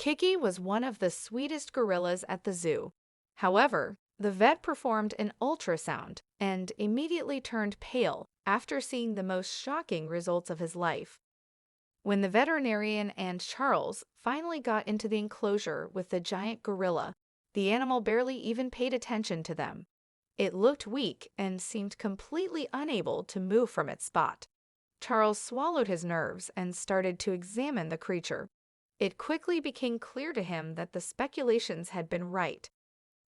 Kiki was one of the sweetest gorillas at the zoo. However, the vet performed an ultrasound and immediately turned pale after seeing the most shocking results of his life. When the veterinarian and Charles finally got into the enclosure with the giant gorilla, the animal barely even paid attention to them. It looked weak and seemed completely unable to move from its spot. Charles swallowed his nerves and started to examine the creature. It quickly became clear to him that the speculations had been right.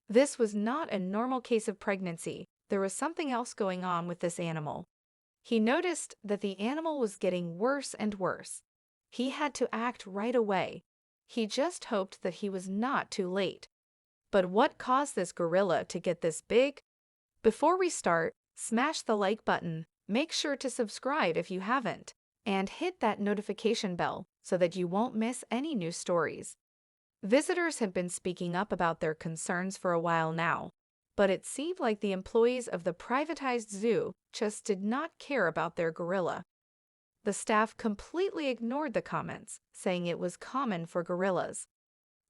This was not a normal case of pregnancy. There was something else going on with this animal. He noticed that the animal was getting worse and worse. He had to act right away. He just hoped that he was not too late. But what caused this gorilla to get this big? Before we start, smash the like button, make sure to subscribe if you haven't, and hit that notification bell so that you won't miss any new stories. Visitors have been speaking up about their concerns for a while now, but it seemed like the employees of the privatized zoo just did not care about their gorilla. The staff completely ignored the comments, saying it was common for gorillas.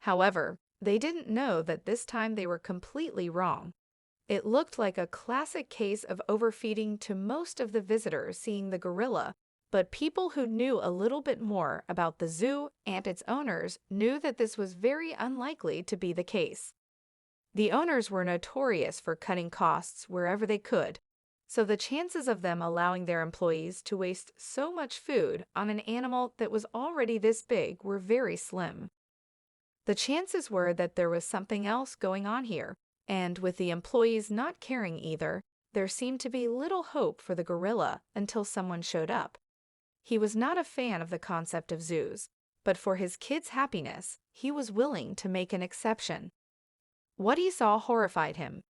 However, they didn't know that this time they were completely wrong. It looked like a classic case of overfeeding to most of the visitors seeing the gorilla, but people who knew a little bit more about the zoo and its owners knew that this was very unlikely to be the case. The owners were notorious for cutting costs wherever they could, so the chances of them allowing their employees to waste so much food on an animal that was already this big were very slim. The chances were that there was something else going on here, and with the employees not caring either, there seemed to be little hope for the gorilla until someone showed up. He was not a fan of the concept of zoos, but for his kids' happiness, he was willing to make an exception. What he saw horrified him.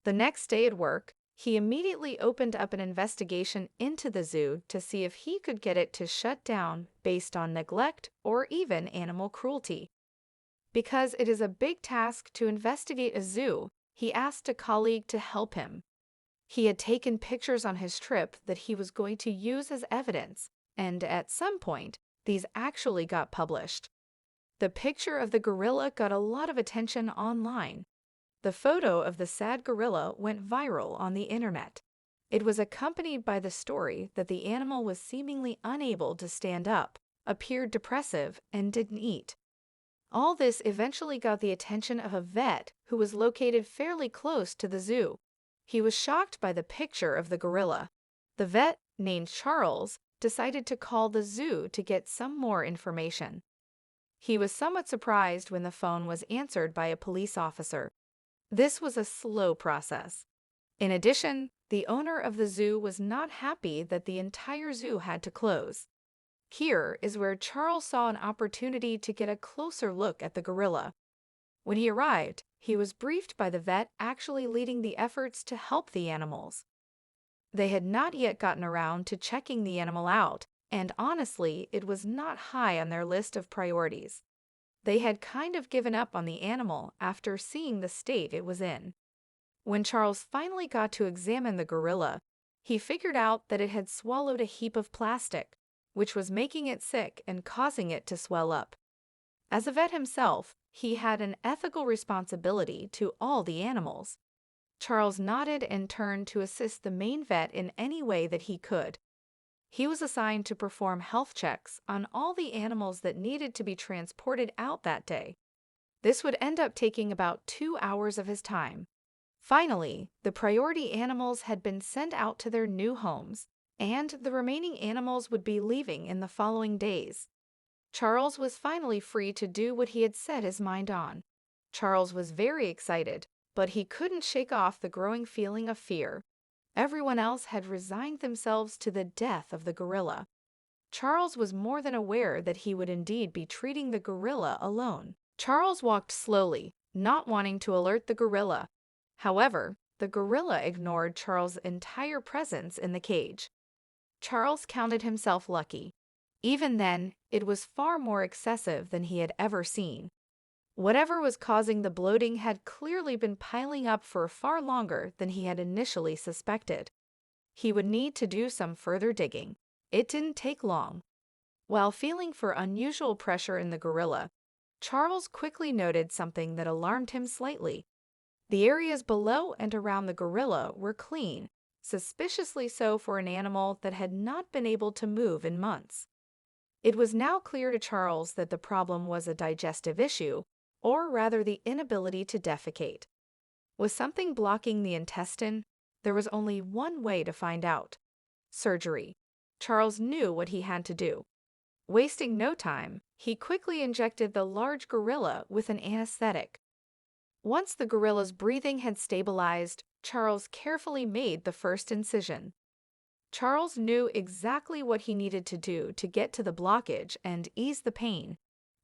The next day at work, he immediately opened up an investigation into the zoo to see if he could get it to shut down based on neglect or even animal cruelty. Because it is a big task to investigate a zoo, he asked a colleague to help him. He had taken pictures on his trip that he was going to use as evidence, and at some point, these actually got published. The picture of the gorilla got a lot of attention online. The photo of the sad gorilla went viral on the internet. It was accompanied by the story that the animal was seemingly unable to stand up, appeared depressive, and didn't eat. All this eventually got the attention of a vet who was located fairly close to the zoo. He was shocked by the picture of the gorilla. The vet, named Charles, decided to call the zoo to get some more information. He was somewhat surprised when the phone was answered by a police officer. This was a slow process. In addition, the owner of the zoo was not happy that the entire zoo had to close. Here is where Charles saw an opportunity to get a closer look at the gorilla. When he arrived, he was briefed by the vet actually leading the efforts to help the animals. They had not yet gotten around to checking the animal out, and honestly, it was not high on their list of priorities. They had kind of given up on the animal after seeing the state it was in. When Charles finally got to examine the gorilla, he figured out that it had swallowed a heap of plastic, which was making it sick and causing it to swell up. As a vet himself, he had an ethical responsibility to all the animals. Charles nodded and turned to assist the main vet in any way that he could. He was assigned to perform health checks on all the animals that needed to be transported out that day. This would end up taking about 2 hours of his time. Finally, the priority animals had been sent out to their new homes, and the remaining animals would be leaving in the following days. Charles was finally free to do what he had set his mind on. Charles was very excited, but he couldn't shake off the growing feeling of fear. Everyone else had resigned themselves to the death of the gorilla. Charles was more than aware that he would indeed be treating the gorilla alone. Charles walked slowly, not wanting to alert the gorilla. However, the gorilla ignored Charles' entire presence in the cage. Charles counted himself lucky. Even then, it was far more excessive than he had ever seen. Whatever was causing the bloating had clearly been piling up for far longer than he had initially suspected. He would need to do some further digging. It didn't take long. While feeling for unusual pressure in the gorilla, Charles quickly noted something that alarmed him slightly. The areas below and around the gorilla were clean, suspiciously so for an animal that had not been able to move in months. It was now clear to Charles that the problem was a digestive issue, or rather the inability to defecate. Was something blocking the intestine? There was only one way to find out: surgery. Charles knew what he had to do. Wasting no time, he quickly injected the large gorilla with an anesthetic. Once the gorilla's breathing had stabilized, Charles carefully made the first incision. Charles knew exactly what he needed to do to get to the blockage and ease the pain.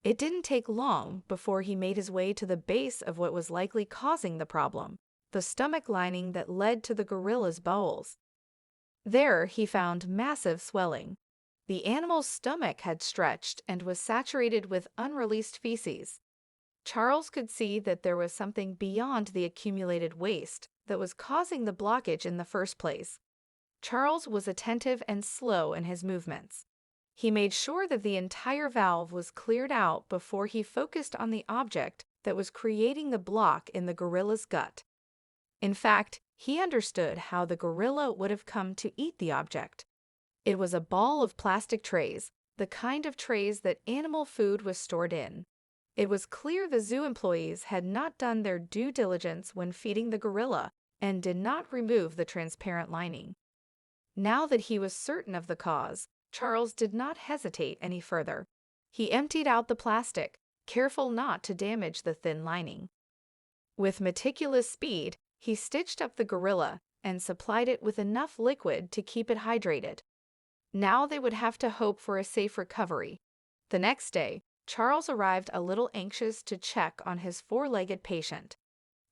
It didn't take long before he made his way to the base of what was likely causing the problem, the stomach lining that led to the gorilla's bowels. There he found massive swelling. The animal's stomach had stretched and was saturated with unreleased feces. Charles could see that there was something beyond the accumulated waste that was causing the blockage in the first place. Charles was attentive and slow in his movements. He made sure that the entire valve was cleared out before he focused on the object that was creating the block in the gorilla's gut. In fact, he understood how the gorilla would have come to eat the object. It was a ball of plastic trays, the kind of trays that animal food was stored in. It was clear the zoo employees had not done their due diligence when feeding the gorilla and did not remove the transparent lining. Now that he was certain of the cause, Charles did not hesitate any further. He emptied out the plastic, careful not to damage the thin lining. With meticulous speed, he stitched up the gorilla and supplied it with enough liquid to keep it hydrated. Now they would have to hope for a safe recovery. The next day, Charles arrived a little anxious to check on his four-legged patient.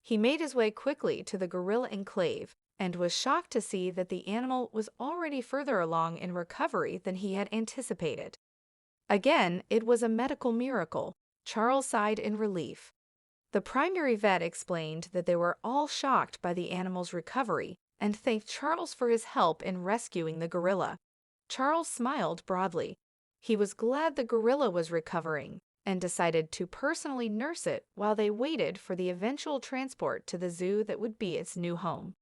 He made his way quickly to the gorilla enclave and was shocked to see that the animal was already further along in recovery than he had anticipated. Again, it was a medical miracle. Charles sighed in relief. The primary vet explained that they were all shocked by the animal's recovery and thanked Charles for his help in rescuing the gorilla. Charles smiled broadly. He was glad the gorilla was recovering and decided to personally nurse it while they waited for the eventual transport to the zoo that would be its new home.